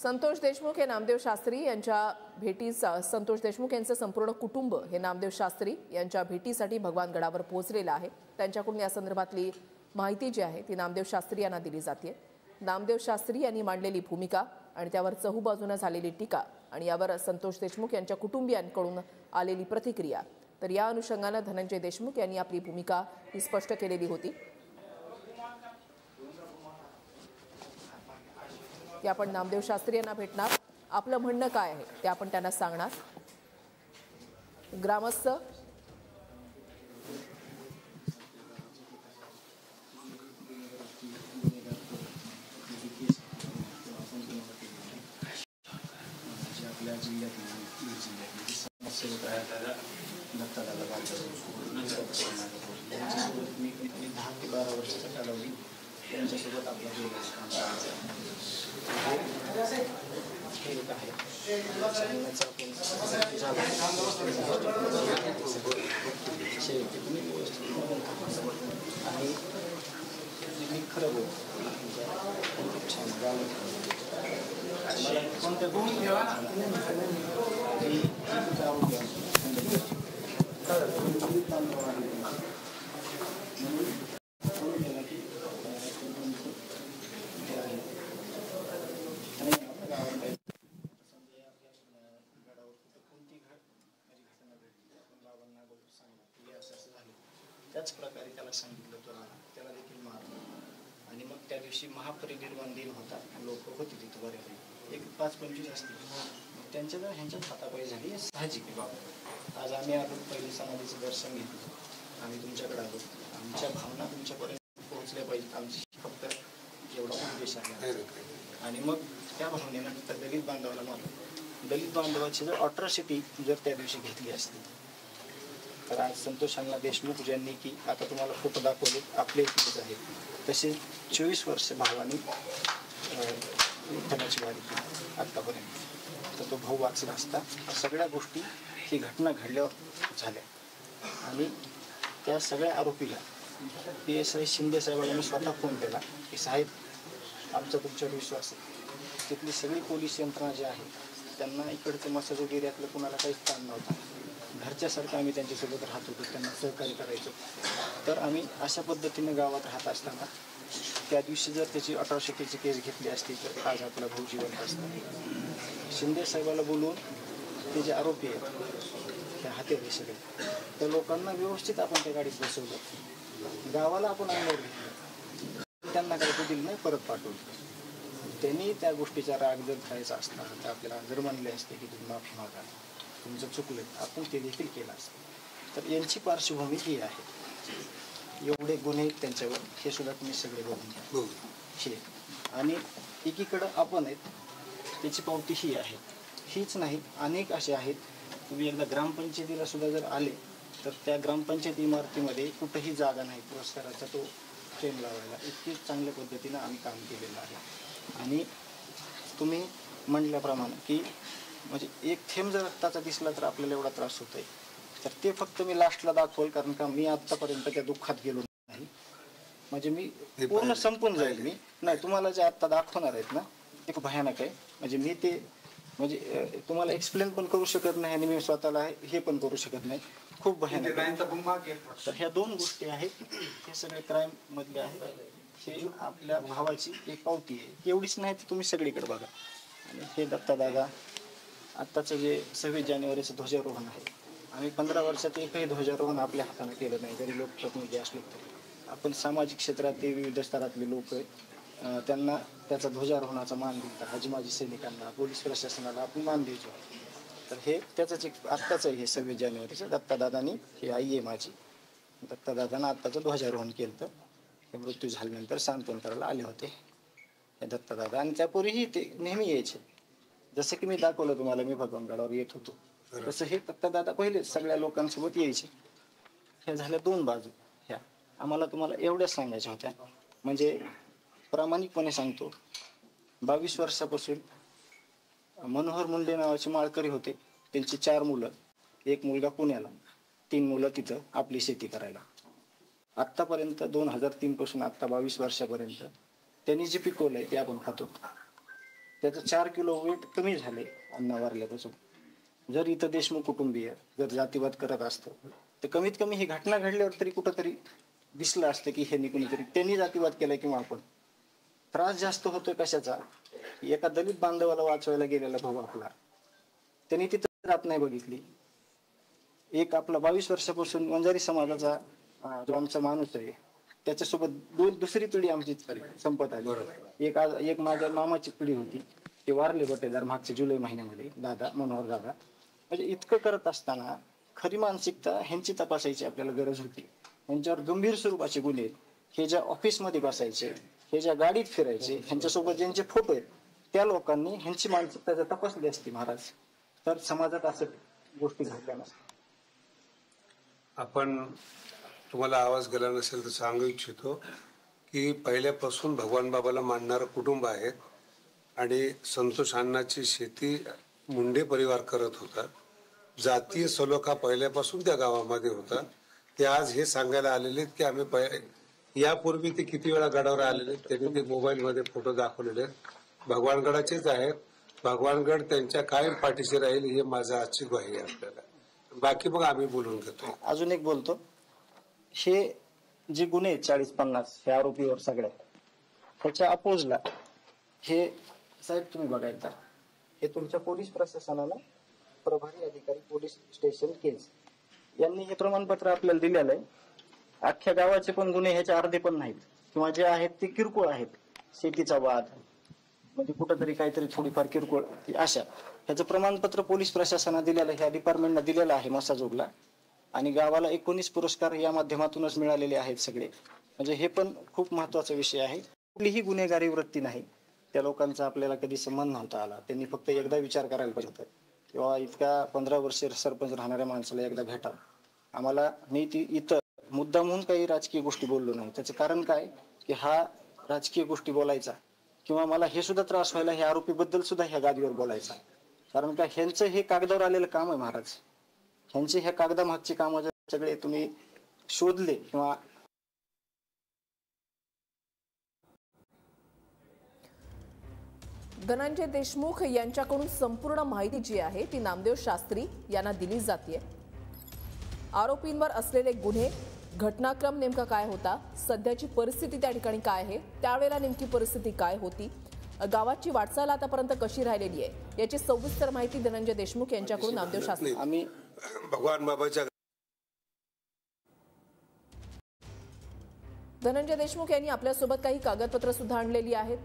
संतोष देशमुख हे नामदेव शास्त्री यांच्या भेटीस संतोष देशमुख यांचं संपूर्ण कुटुंब हे नामदेव शास्त्री यांच्या भेटीसाठी भगवानगडावर पोहोचलेलं आहे। त्यांच्याकडून या संदर्भातली माहिती जी आहे ती नामदेव शास्त्री यांना दिली जाते। नामदेव शास्त्री यांनी मांडलेली भूमिका आणि त्यावर चहूबाजूने झालेली टीका आणि यावर संतोष देशमुख यांच्या कुटुंबियांकडून आलेली प्रतिक्रिया, तर या अनुषंगाने धनंजय देशमुख यांनी आपली भूमिका ही स्पष्ट केलेली होती की आपण नामदेव शास्त्री यांना भेटणार, आपलं म्हणणं काय आहे ते आपण त्यांना सांगणार। ग्रामस्थ त्यांच्यासोबत आपला आणि खरं बोल खूप छान गाव मला कोणत्या गोष्टी त्याच प्रकारे त्याला सांगितलं त्याला देखील मारलं आणि मग त्या दिवशी महापरिनिर्वाण दिन होता, लोक होती तिथे बऱ्यापैकी एक 5-25 असतील, मग त्यांच्या जर ह्यांच्यात हातापायी झाली साहजिक आहे बाबा। आज आम्ही आलो पहिली समाधीचं दर्शन घेतलं, आम्ही तुमच्याकडे आलो, आमच्या भावना तुमच्यापर्यंत पोहोचल्या पाहिजेत, आमची फक्त एवढा उद्देश आहे। आणि मग त्या भावनेनं दलित बांधवाला मारलं, दलित बांधवाची जर अट्रॉसिटी जर त्या दिवशी घेतली असती तर आज संतोषांना देशमुख ज्यांनी की आता तुम्हाला फोटो दाखवले आपले इथेच आहेत, तसे 24 वर्ष भावानी विठ्ठलाची वारी केली आत्तापर्यंत, तर तो भाऊ वाचला असता। सगळ्या गोष्टी ही घटना घडल्यावर झाल्या आणि त्या सगळ्या आरोपीला PSI शिंदे साहेबांनी स्वतः फोन केला की साहेब आमचा तुमच्यावर विश्वास आहे। तिथली सगळी पोलीस यंत्रणा जी आहे त्यांना इकडचं मसाज एरियातलं कुणाला काहीच ताण नव्हता, घरच्यासारखं आम्ही त्यांच्यासोबत राहत होतो, त्यांना सहकार्य करायचो। तर आम्ही अशा पद्धतीने गावात राहत असताना त्या दिवशी जर त्याची अट्रॉसिटीची केस घेतली असती तर आज आपला भाऊ जिवंत असता। शिंदे साहेबाला बोलून ते जे आरोपी आहेत त्या हाते सगळे त्या लोकांना व्यवस्थित आपण त्या गाडीत बसवलं, गावाला आपण अंगावर घेतलं, त्यांना काही तो दिलं नाही, परत पाठवलं। त्यांनी त्या गोष्टीचा राग जर करायचा असता तर आपल्याला जर म्हणले असते की तुम्ही माफी मागा, तुमचं चुकलं, आपण ते देखील केलं असतं। तर यांची पार्श्वभूमी ही आहे, एवढे गुन्हे त्यांच्यावर हे सुद्धा तुम्ही सगळे बघून घ्या हे, आणि एकीकडं आपण आहेत त्याची पावती ही आहे, हीच नाही अनेक असे आहेत। तुम्ही एकदा ग्रामपंचायतीला सुद्धा जर आले तर त्या ग्रामपंचायत इमारतीमध्ये कुठंही जागा नाही पुरस्काराचा तो फ्रेम लावायला, इतकी चांगल्या पद्धतीनं आम्ही काम केलेलं आहे। आणि तुम्ही म्हणल्याप्रमाणे की म्हणजे एक थेंब जर रक्ताचा दिसला तर आपल्याला एवढा त्रास होतोय, तर ते फक्त मी लास्टला दाखवल, कारण का मी आतापर्यंत त्या दुःखात गेलो नाही, म्हणजे मी पूर्ण संपून जाईल मी नाही। तुम्हाला जे आता दाखवणार आहेत ना ते खूप भयानक आहे, म्हणजे मी ते म्हणजे तुम्हाला एक्सप्लेन पण करू शकत नाही आणि मी स्वतःला हे पण करू शकत नाही, खूप भयानक आहे। तर ह्या दोन गोष्टी आहेत, हे सगळे क्राईम मधले आहेत, हे आपल्या भावाची एक पावती आहे, एवढीच नाही तर तुम्ही सगळीकडे बघा। आणि हे दत्तादादा आत्ताचं जे 26 जानेवारीचं ध्वजारोहण आहे, आम्ही 15 वर्षात एकही ध्वजारोहण आपल्या हाताने केलं नाही, जरी लोकप्रतिनिधी असलो तरी। आपण सामाजिक क्षेत्रात ते विविध स्तरातले लोक आहेत त्यांना त्याचा ध्वजारोहणाचा मान दिला, हजमाजी सैनिकांना, पोलीस प्रशासनाला आपण मान द्यायचो। तर हे त्याचंच एक आत्ताचं हे 26 जानेवारीचं दत्तादादांनी, हे आई आहे माझी, दत्तादादांना आत्ताचं ध्वजारोहण केलं, तर हे मृत्यू झाल्यानंतर सांत्वन करायला आले होते हे दत्तादादा, आणि त्यापूर्वीही ते नेहमी यायचे। जसं की मी दाखवलं तुम्हाला, मी भगवानगडावर येत होतो, तसं हे दत्तादादा पहिले सगळ्या लोकांसोबत यायचे। ह्या झाल्या दोन बाजू, ह्या आम्हाला तुम्हाला एवढ्याच सांगायच्या होत्या। म्हणजे प्रामाणिकपणे सांगतो, 22 वर्षापासून मनोहर मुंडे नावाचे माळकरी होते, त्यांची 4 मुलं, एक मुलगा पुण्याला, 3 मुलं तिथं आपली शेती करायला। आत्तापर्यंत 2003 पासून आत्ता 22 वर्षापर्यंत त्यांनी जे पिकवलंय ते आपण खातो। त्याचं 4 किलो वेट कमी झाले अण्णा वारल्यापासून. जर इथं देशमुख कुटुंबीय जर जातीवाद करत असतं तर कमीत कमी ही घटना घडल्यावर तरी कुठंतरी दिसलं असतं की हे कुणीतरी त्यांनी जातीवाद केलाय किंवा आपण. त्रास जास्त होतोय कशाचा? एका दलित बांधवाला वाचवायला गेलेला भाऊ आपला, त्यांनी तिथं जात नाही बघितली. एक आपला 22 वर्षापासून वंजारी समाजाचा जो आमचा माणूस आहे त्याच्यासोबत दुसरी पिढी आमची संपत आली. एक माझ्या मामाची पिढी होती, ते वारले बटेदार मागच्या जुलै महिन्यामध्ये, दादा मनोहर दादा. म्हणजे इतकं करत असताना खरी मानसिकता ह्यांची तपासायची आपल्याला गरज होती. ह्यांच्यावर गंभीर स्वरूपाचे गुन्हे, हे ज्या ऑफिसमध्ये बसायचे, हे ज्या गाडीत फिरायचे, ह्यांच्यासोबत ज्यांचे फोटो आहेत त्या लोकांनी ह्यांची मानसिकता जर तपासली असती महाराज तर समाजात असं गोष्टी घडल्या नसत्या. आपण तुम्हाला आवाज गेला नसेल तर सांगू इच्छितो की पहिल्यापासून भगवान बाबाला मानणारं कुटुंब आहे आणि संतोष अण्णाची शेती मुंडे परिवार करत होता. जातीय सलोखा पहिल्यापासून त्या गावामध्ये होता. ते आज हे सांगायला आलेले की आम्ही यापूर्वी ते किती वेळा गडावर आलेले, त्यांनी ते मोबाईलमध्ये फोटो दाखवलेले भगवानगडाचेच आहेत. भगवानगड त्यांच्या कायम पाठीशी राहील हे माझं आजची ग्वाही आहे आपल्याला. बाकी मग आम्ही बोलून घेतो. अजून एक बोलतो, हे जे गुन्हे 40-50 हे आरोपीवर सगळ्या त्याच्या अपोजला हे साहेब तुम्ही बघायचा, हे तुमच्या पोलीस प्रशासनाला प्रभारी अधिकारी पोलीस स्टेशन केज यांनी हे प्रमाणपत्र आपल्याला दिलेलं आहे. अख्ख्या गावाचे पण गुन्हे ह्याचे अर्धे पण नाहीत किंवा जे आहेत ते किरकोळ आहेत. शेतीचा वाद म्हणजे कुठंतरी काहीतरी थोडीफार किरकोळ अशा ह्याचं प्रमाणपत्र पोलीस प्रशासनाला दिलेलं, ह्या डिपार्टमेंटला दिलेलं आहे मसाजोगला. आणि गावाला 19 पुरस्कार या माध्यमातूनच मिळालेले आहेत सगळे. म्हणजे हे पण खूप महत्वाचा विषय आहे. कुठलीही गुन्हेगारी वृत्ती नाही. त्या लोकांचा आपल्याला कधी संबंध नव्हता आला. त्यांनी फक्त एकदा विचार करायला पाहिजे होता किंवा इतक्या 15 वर्षे सरपंच राहणाऱ्या माणसाला एकदा भेटावं. आम्हाला मी ती इथं मुद्दा म्हणून काही राजकीय गोष्टी बोललो नाही. त्याचं कारण काय की हा राजकीय गोष्टी बोलायचा किंवा मला हे सुद्धा त्रास व्हायला ह्या आरोपीबद्दल सुद्धा ह्या गादीवर बोलायचा. कारण का ह्यांचं हे कागदावर आलेलं काम आहे महाराज. ह्यांचे ह्या कागदामागचे काम जर सगळे तुम्ही शोधले किंवा धनंजय देशमुख यांच्याकडून संपूर्ण माहिती जी आहे ती नामदेव शास्त्री यांना दिली जाते. आरोपींवर असलेले गुन्हे, घटनाक्रम नेमका काय होता, सध्याची परिस्थिती त्या ठिकाणी काय आहे, त्यावेळेला नेमकी परिस्थिती काय होती, गावाची वाटचाल आतापर्यंत कशी राहिलेली आहे याची सविस्तर माहिती धनंजय देशमुख यांच्याकडून नामदेव शास्त्री. आम्ही भगवान बाबाच्या धनंजय देशमुख यांनी आपल्यासोबत काही कागदपत्र सुद्धा आणलेली आहेत.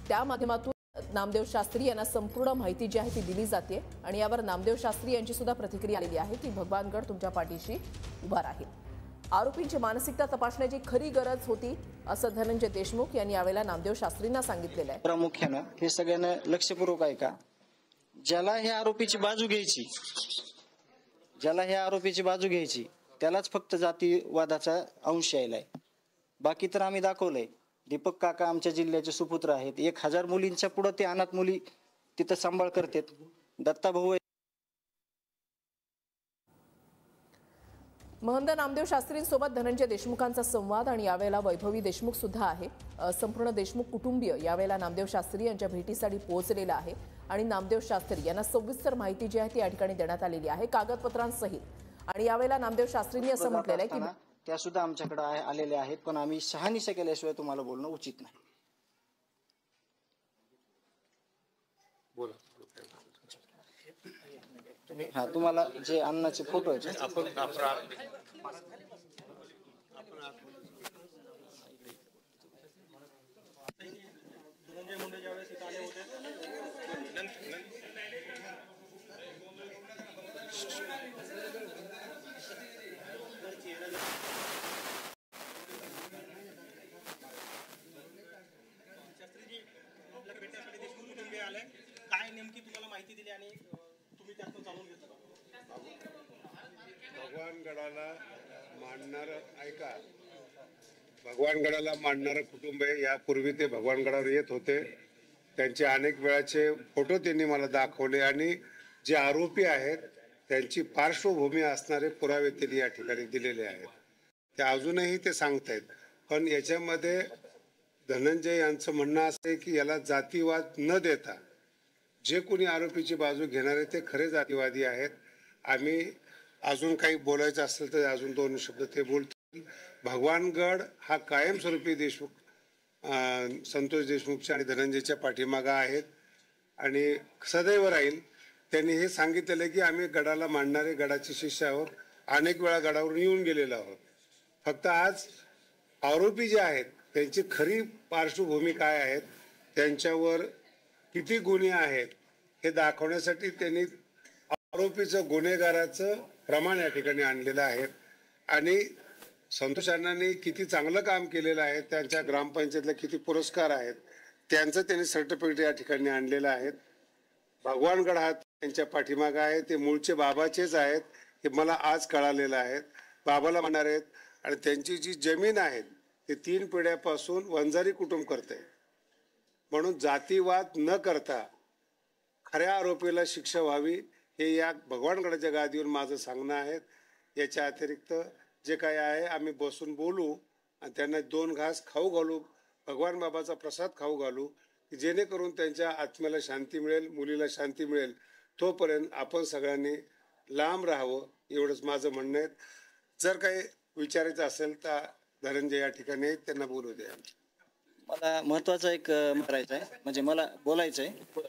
त्या माध्यमातून नामदेव शास्त्री यांना संपूर्ण माहिती जी आहे ती दिली जाते आणि यावर नामदेव शास्त्री यांची सुद्धा प्रतिक्रिया आलेली आहे की भगवानगड तुमच्या पाठीशी उभा राहील. आरोपींची मानसिकता तपासण्याची खरी गरज होती असं धनंजय देशमुख यांनी यावेळेला नामदेव शास्त्रींना सांगितलेलं आहे. प्रामुख्यानं हे सगळ्यांना लक्षपूर्वक आहे का, ज्याला ह्या आरोपीची बाजू घ्यायची, ज्याला ह्या आरोपीची बाजू घ्यायची त्यालाच फक्त जातीवादाचा अंश यायलाय. बाकी तर आम्ही दाखवलंय. दीपक काका आमच्या जिल्ह्याचे सुपुत्र आहेत. 1000 मुलींच्या पुढे ते अनाथ मुली तिथं सांभाळ करतात. दत्ता भाऊ महंत नामदेव शास्त्रींसोबत धनंजय देशमुखांचा संवाद आणि यावेळेला वैभवी देशमुख सुद्धा आहे. संपूर्ण देशमुख कुटुंबीय यावेळेला नामदेव शास्त्री यांच्या भेटीसाठी पोहोचलेला आहे आणि नामदेव शास्त्री यांना सविस्तर माहिती जी आहे ती या ठिकाणी देण्यात आलेली आहे कागदपत्रांसहित. आणि यावेळेला नामदेव शास्त्रींनी असं म्हटलेलं आहे की त्या सुद्धा आमच्याकडे आलेल्या आहेत, पण आम्ही शहानिशा केल्याशिवाय तुम्हाला बोलणं उचित नाही. हा तुम्हाला जे अन्नाचे फोटो आहेत आपण काय नेमकी तुम्हाला माहिती दिली आणि तुम्ही त्यातून जाणून घेतलं? भगवानगडाला मानणार ऐका, भगवानगडाला मानणारं कुटुंब आहे. यापूर्वी ते भगवानगडावर येत होते. त्यांचे अनेक वेळाचे फोटो त्यांनी मला दाखवले आणि जे आरोपी आहेत त्यांची पार्श्वभूमी असणारे पुरावे त्यांनी या ठिकाणी दिलेले आहेत. ते अजूनही ते सांगतायत. पण याच्यामध्ये धनंजय यांचं म्हणणं असं आहे की याला जातीवाद न देता जे कोणी आरोपीची बाजू घेणारे ते खरे जातीवादी आहेत. आम्ही अजून काही बोलायचं असेल तर अजून 2 शब्द ते बोलतील. भगवानगड हा कायमस्वरूपी संतोष देशमुखच्या आणि धनंजयच्या पाठीमागं आहेत आणि सदैव राहील. त्यांनी हे सांगितलेलं की आम्ही गडाला मांडणारे गडाचे शिष्य आहोत. अनेक वेळा गडावरून येऊन गेलेलो आहोत. फक्त आज आरोपी जे आहेत त्यांची खरी पार्श्वभूमी काय आहेत, त्यांच्यावर किती गुन्हे आहेत हे दाखवण्यासाठी त्यांनी आरोपीचं गुन्हेगाराचं प्रमाण या ठिकाणी आणलेलं आहे. आणि संतोष अण्णांनी किती चांगलं काम केलेलं आहे, त्यांच्या ग्रामपंचायतला किती पुरस्कार आहेत त्यांचं त्यांनी सर्टिफिकेट या ठिकाणी आणलेलं आहे. भगवानगड हा त्यांच्या पाठीमागं आहे. ते मूळचे बाबाचेच आहेत हे मला आज कळालेलं आहे. बाबाला म्हणणार आहेत आणि त्यांची जी जमीन आहे ते 3 पिढ्यापासून वंजारी कुटुंब करते. म्हणून जातीवाद न करता खऱ्या आरोपीला शिक्षा व्हावी हे या भगवानगडाच्या गादीवर माझं सांगणं आहे. याच्या अतिरिक्त जे काही आहे आम्ही बसून बोलू आणि त्यांना 2 घास खाऊ घालू, भगवान बाबाचा प्रसाद खाऊ घालू, की जेणेकरून त्यांच्या आत्म्याला शांती मिळेल, मुलीला शांती मिळेल. तोपर्यंत आपण सगळ्यांनी लांब राहावं एवढंच माझं म्हणणं आहे. जर काही विचारायचं असेल तर धनंजय या ठिकाणी आहेत, त्यांना बोलू द्या. मला महत्वाचं एक करायचं आहे, म्हणजे मला बोलायचं आहे.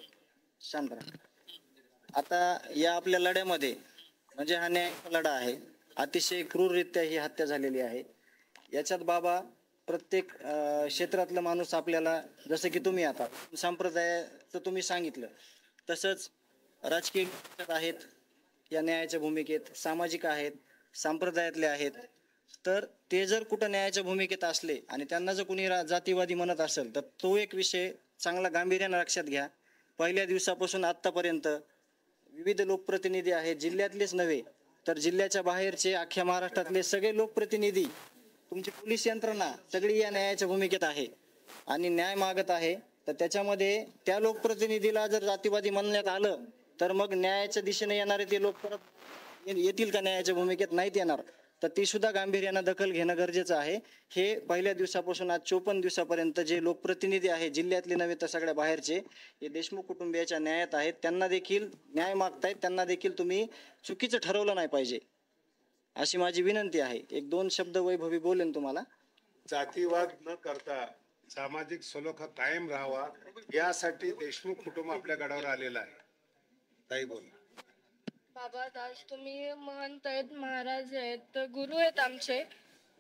शांत राहा. आता या आपल्या लढ्यामध्ये म्हणजे हा न्यायाचा लढा आहे. अतिशय क्रूररित्या ही हत्या झालेली आहे. याच्यात बाबा प्रत्येक क्षेत्रातला माणूस आपल्याला, जसं की तुम्ही आता संप्रदायाचं तुम्ही सांगितलं तसंच राजकीय आहेत या न्यायाच्या भूमिकेत, सामाजिक आहेत, संप्रदायातले आहेत. तर ते जर कुठं न्यायाच्या भूमिकेत असले आणि त्यांना जर कुणी जातीवादी म्हणत असेल तर तो एक विषय चांगला गांभीर्यानं लक्षात घ्या. पहिल्या दिवसापासून आत्तापर्यंत विविध लोकप्रतिनिधी आहेत, जिल्ह्यातलेच नव्हे तर जिल्ह्याच्या बाहेरचे, अख्ख्या महाराष्ट्रातले सगळे लोकप्रतिनिधी, तुमची पोलीस यंत्रणा सगळी या न्यायाच्या भूमिकेत आहे आणि न्याय मागत आहे. तर त्याच्यामध्ये त्या लोकप्रतिनिधीला जर जातीवादी म्हणण्यात आलं तर मग न्यायाच्या दिशेने येणारे ते लोक परत येतील का न्यायाच्या भूमिकेत? नाहीत येणार. तर ती सुद्धा गांभीर्यानं दखल घेणं गरजेचं आहे. हे पहिल्या दिवसापासून आज 54 दिवसापर्यंत जे लोकप्रतिनिधी आहेत, जिल्ह्यातले नव्हे तर सगळ्या बाहेरचे, हे देशमुख कुटुंबियाच्या न्यायात आहेत. त्यांना देखील न्याय मागतायत, त्यांना देखील तुम्ही चुकीचं ठरवलं नाही पाहिजे अशी माझी विनंती आहे. 1-2 शब्द वैभवी बोलेन तुम्हाला. जातीवाद न करता सामाजिक सलोखा कायम राहावा यासाठी देशमुख कुटुंब आपल्या गडावर आलेलं आहे. ताई बोल. बाबा, आज तुम्ही महंत आहेत, महाराज आहेत, गुरु आहेत आमचे.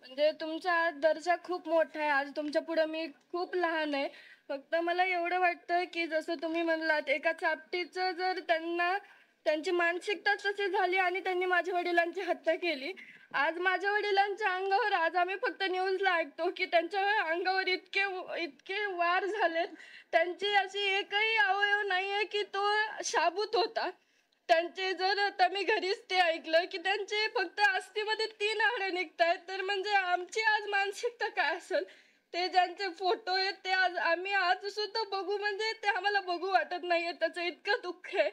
म्हणजे तुमचा आज दर्जा खूप मोठा आहे. आज तुमच्या पुढे मी खूप लहान आहे. फक्त मला एवढं वाटतं की जसं तुम्ही म्हणलात, एका चापटीचं जर त्यांची मानसिकता तशी झाली आणि त्यांनी माझ्या वडिलांची हत्या केली. आज माझ्या वडिलांच्या अंगावर, आज आम्ही फक्त न्यूजला ऐकतो की त्यांच्या अंगावर इतके वार झालेत. त्यांची अशी एकही अवयव नाहीये की तो शाबूत होता. त्यांचे जर आता मी घरीच ते ऐकलं की त्यांचे फक्त अस्थिमध्ये 3 हाडं निघतायत. तर म्हणजे आमची आज मानसिकता काय असेल? ते ज्यांचे फोटो आहेत ते आम्ही आज सुद्धा बघू, म्हणजे ते आम्हाला बघू वाटत नाहीये. त्याचं इतकं दुःख आहे.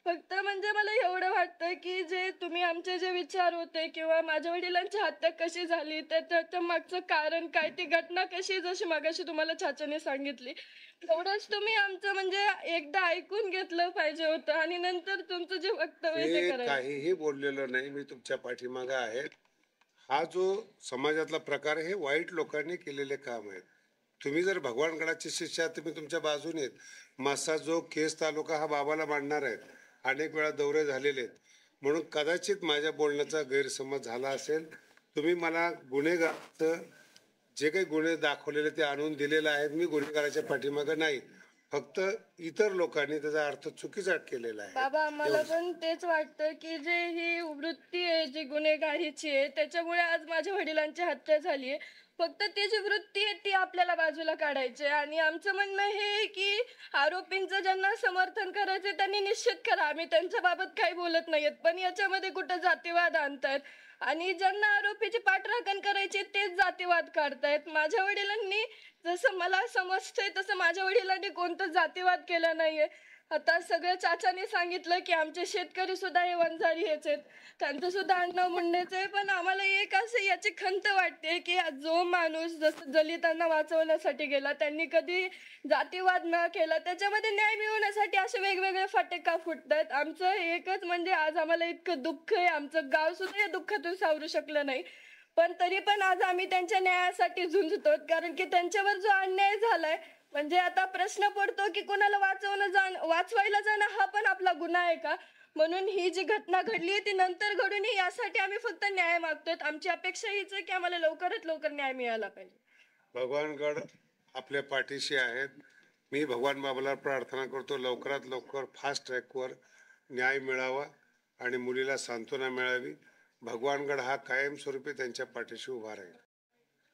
फक्त म्हणजे मला एवढं वाटतं की जे तुम्ही आमचे जे विचार होते किंवा माझ्या वडिलांची हत्या कशी झाली, त्याच्या मागचं कारण काय, ती घटना कशी, जशी मगाशी तुम्हाला चाचाने सांगितली, तेवढंच तुम्ही आमचं म्हणजे एकदा ऐकून घेतलं पाहिजे होतं आणि नंतर तुमचं जे वक्तव्य ते करायचं. काहीही बोललेलं नाही, मी तुमच्या पाठीमागे आहे. हा जो समाजातला प्रकार आहे हे वाईट लोकांनी केलेले काम आहेत. तुम्ही जर भगवानगडाचे शिष्य आहात, तुम्ही तुमच्या बाजूने आहेत. मासा जो केस तालुका हा बाबाला मांडणार आहेत, अनेक वेळा दौरे झालेले आहेत. म्हणून कदाचित माझ्या बोलण्याचा गैरसमज झाला असेल. तुम्ही मला गुन्हेगाराचं जे काही गुन्हे दाखवलेले ते आणून दिलेले आहेत. मी गुन्हेगाराच्या पाठीमागं नाही, फक्त इतर लोकांनी त्याचा अर्थ चुकीचा केलेला आहे. बाबा, मला पण तेच वाटतं की जे ही वृत्ती आहे जी गुन्हेगारीची आहे, त्याच्यामुळे आज माझ्या वडिलांची हत्या झाली आहे. फक्त ती जी वृत्ती आहे ती आपल्याला बाजूला काढायची आहे. आणि आमचं म्हणणं हे की आरोपींचं ज्यांना समर्थन करायचं त्यांनी निश्चित करा. आम्ही त्यांच्या बाबत काही बोलत नाहीयेत, पण याच्यामध्ये कुठं जातीवाद आणतायत आणि ज्यांना आरोपीची पाठराखण करायची तेच जातीवाद काढतायत. माझ्या वडिलांनी, जसं मला समजतंय तसं माझ्या वडिलांनी कोणतं जातीवाद केला नाहीये. आता सगळं चाचाने सांगितलं की आमचे शेतकरी सुद्धा हे वंजारी हेच आहेत, त्यांचं सुद्धा अण्णा मुंडेच आहे. पण आम्हाला एक असं याची खंत वाटते की जो माणूस जसं दलितांना वाचवण्यासाठी गेला, त्यांनी कधी जातीवाद न केला, त्याच्यामध्ये न्याय मिळवण्यासाठी असे वेगवेगळे फाटे का फुटतात. आमचं एकच म्हणजे आज आम्हाला इतकं दुःख आहे, आमचं गाव सुद्धा या दुःखातून सावरू शकलं नाही. पण तरी पण आज आम्ही त्यांच्या न्यायासाठी झुंजतो, कारण की त्यांच्यावर जो अन्याय झालाय, म्हणजे आता प्रश्न पडतो की कोणाला वाचवायला जाणं हा पण आपला गुन्हा आहे का. म्हणून ही जी घटना घडली ती नंतर घडून यासाठी आम्ही फक्त न्याय मागतोय. आमची अपेक्षा हीच आहे की आम्हाला लवकरात लवकर न्याय मिळाला पाहिजे. भगवानगड आपल्या पाठीशी आहेत. मी भगवान बाबाला प्रार्थना करतो लवकरात लवकर फास्ट ट्रॅकवर न्याय मिळावा आणि मुलीला सांत्वना मिळावी. भगवानगड हा कायमस्वरूपी त्यांच्या पाठीशी उभा राहील.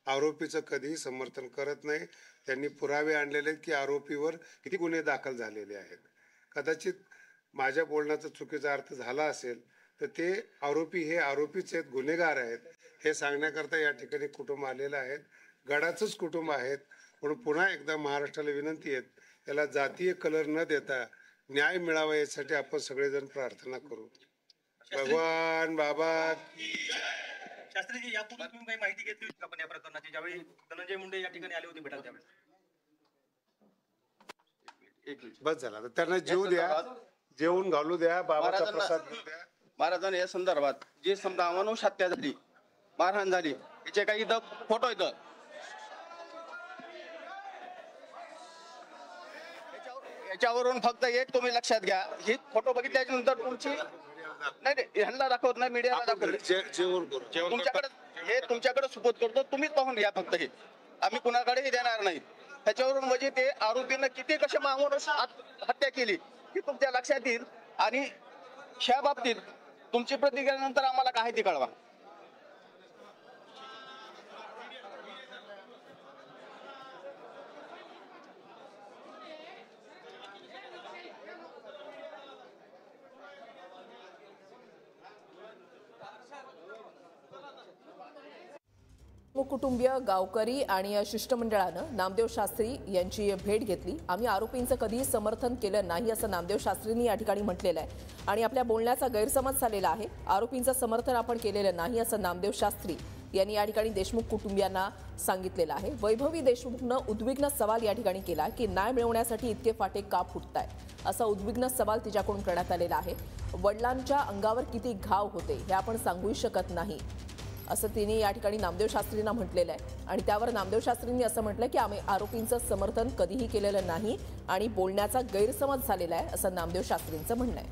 आरोपीचं कधीही समर्थन करत नाही. त्यांनी पुरावे आणलेले आहेत की आरोपीवर किती गुन्हे दाखल झालेले आहेत. कदाचित माझ्या बोलण्याचा चुकीचा अर्थ झाला असेल तर ते आरोपी हे आरोपीच आहेत, गुन्हेगार आहेत हे सांगण्याकरता या ठिकाणी कुटुंब आलेलं आहेत. गडाचंच कुटुंब आहेत. म्हणून पुन्हा एकदा महाराष्ट्राला विनंती आहे, याला जातीय कलर न देता न्याय मिळावा यासाठी आपण सगळेजण प्रार्थना करू. भगवान बाबा. शास्त्रीजी, यापूर्वी तुम्ही काही माहिती घेतली होती का पण या प्रकरणाची, ज्यावेळी धनंजय मुंडे या ठिकाणी आले होते भेटायला त्यावेळेस? बस झाला, त्यांना जेवू द्या, जेवून घालू द्या, बाबाचा प्रसाद घेऊ द्या. महाराजांना या संदर्भात जे समजा अमानुष हत्या झाली, मारहाण झाली, याचे काही इथं फोटो येतं. याच्यावरून फक्त एक तुम्ही लक्षात घ्या, ही फोटो बघितल्याच्या नंतर तुमची नाही ह्यांना दाखवत नाही, मीडियाला दाखवत हे तुमच्याकडे सुपूर्द करतो, तुम्हीच पाहून घ्या फक्त. हे आम्ही कुणाकडेही देणार नाही. त्याच्यावरून म्हणजे ते आरोपीनं किती कसे माणूस हत्या केली ही तुमच्या लक्षात येईल. आणि ह्या बाबतीत तुमची प्रतिक्रिया नंतर आम्हाला काय ती कळवा. कुटुंबीय, गावकरी आणि शिष्टमंडळानं नामदेव शास्त्री यांची भेट घेतली. आम्ही आरोपींचं कधीही समर्थन केलं नाही असं नामदेव शास्त्रींनी या ठिकाणी म्हटलेलं आहे आणि आपल्या बोलण्याचा गैरसमज झालेला आहे. आरोपींचं समर्थन आपण केलेलं नाही असं नामदेव शास्त्री यांनी या ठिकाणी देशमुख कुटुंबियांना सांगितलेलं आहे. वैभवी देशमुखनं उद्विग्न सवाल या ठिकाणी केला की न्याय मिळवण्यासाठी इतके फाटे का फुटताय, असा उद्विग्न सवाल तिच्याकडून करण्यात आलेला आहे. वडिलांच्या अंगावर किती घाव होते हे आपण सांगूही शकत नाही असं तिने या ठिकाणी नामदेव शास्त्रींना म्हटलेलं आहे. आणि त्यावर नामदेव शास्त्रींनी असं म्हटलं की आम्ही आरोपींचं समर्थन कधीही केलेलं नाही आणि बोलण्याचा गैरसमज झालेला आहे असं नामदेव शास्त्रींचं म्हणणं आहे.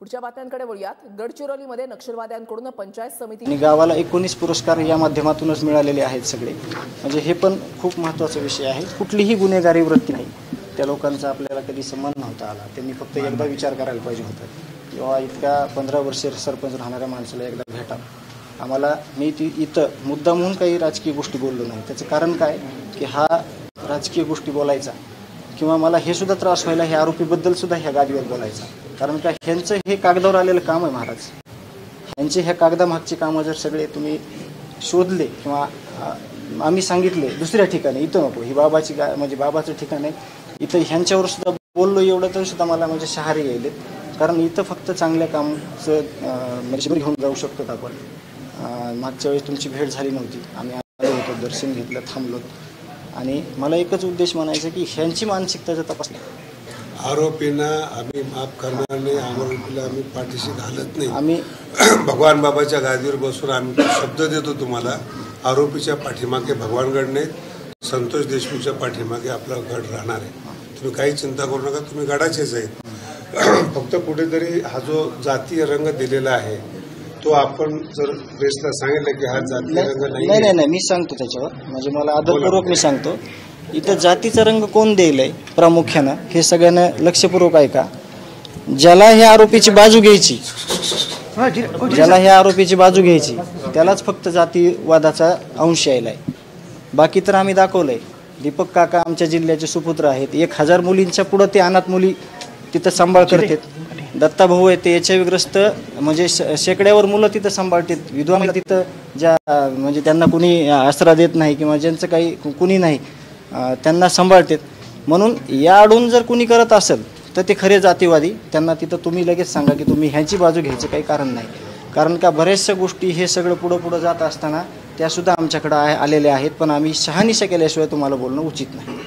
पुढच्या बातम्यांकडे वळूयात. गडचिरोलीमध्ये नक्षलवाद्यांकडून पंचायत समिती गावाला 19 पुरस्कार या माध्यमातूनच मिळालेले आहेत सगळे. म्हणजे हे पण खूप महत्त्वाचा विषय आहे. कुठलीही गुन्हेगारी वृत्ती नाही. त्या लोकांचा आपल्याला कधी सन्मान नव्हता आला. त्यांनी फक्त एकदा विचार करायला पाहिजे होता किंवा इतक्या 15 वर्ष सरपंच राहणाऱ्या माणसाला एकदा भेटा. आम्हाला मी इथं मुद्दा म्हणून काही राजकीय गोष्टी बोललो नाही. त्याचं कारण काय की हा राजकीय गोष्टी बोलायचा किंवा मला हे सुद्धा त्रास व्हायला हे आरोपीबद्दल सुद्धा ह्या गादीवर बोलायचा. कारण का ह्यांचं हे कागदावर आलेलं काम आहे महाराज. ह्यांचे ह्या कागदामागचे कामं जर सगळे तुम्ही शोधले किंवा आम्ही सांगितले दुसऱ्या ठिकाणी, इथं नको, ही बाबाची म्हणजे बाबाचं ठिकाण आहे, इथं ह्यांच्यावर सुद्धा बोललो एवढं तरी सुद्धा मला म्हणजे शहारे यायलेत. कारण इथं फक्त चांगल्या कामचं म्हणजे घेऊन जाऊ शकतो आपण. मागच्या वेळेस तुमची भेट झाली नव्हती, आम्ही आलो होतो, दर्शन घेतलं, थांबलो. आणि मला एकच उद्देश म्हणायचा की ह्यांची मानसिकता तपासली. आरोपींना आम्ही माफ करणार नाही, आरोपीला आम्ही पाठीशी घालत नाही. आम्ही भगवान बाबाच्या गादीवर बसून आम्ही शब्द देतो तुम्हाला, आरोपीच्या पाठीमागे भगवानगड नाही, संतोष देशमुखच्या पाठीमागे आपला गड राहणार आहे. तुम्ही काही चिंता करू नका, तुम्ही गडाचेच आहेत. फक्त कुठेतरी हा जो जातीय रंग दिलेला आहे तो आपण जर प्रेसला सांगितलं की हा जातीय रंग नाही, मी सांगतो त्याच्यावर, म्हणजे मला आदरपूर्वक मी सांगतो. इथं जातीचा रंग कोण द्यायलाय प्रामुख्यानं हे सगळ्यांना लक्षपूर्वक ऐका. ज्याला ह्या आरोपीची बाजू घ्यायची, त्यालाच फक्त जातीवादाचा अंश यायलाय. बाकी तर आम्ही दाखवलंय. दीपक काका आमच्या जिल्ह्याचे सुपुत्र आहेत. 1000 मुलींच्या पुढं ते अनाथ मुली तिथं सांभाळ करतात. दत्ता भाऊ आहे ते एचआयव्हीग्रस्त म्हणजे शेकड्यावर मुलं तिथं सांभाळतात. विधवा महिला तिथं ज्या म्हणजे त्यांना कुणी आसरा देत नाही किंवा ज्यांचं काही कुणी नाही त्यांना सांभाळतात. म्हणून या आडून जर कुणी करत असेल तर ते खरे जातीवादी. त्यांना तिथं तुम्ही लगेच सांगा की तुम्ही ह्यांची बाजू घ्यायचं काही कारण नाही. कारण का बऱ्याचशा गोष्टी हे सगळं पुढं जात असताना त्यासुद्धा आमच्याकडं आलेल्या आहेत, पण आम्ही शहानिशा केल्याशिवाय तुम्हाला बोलणं उचित नाही.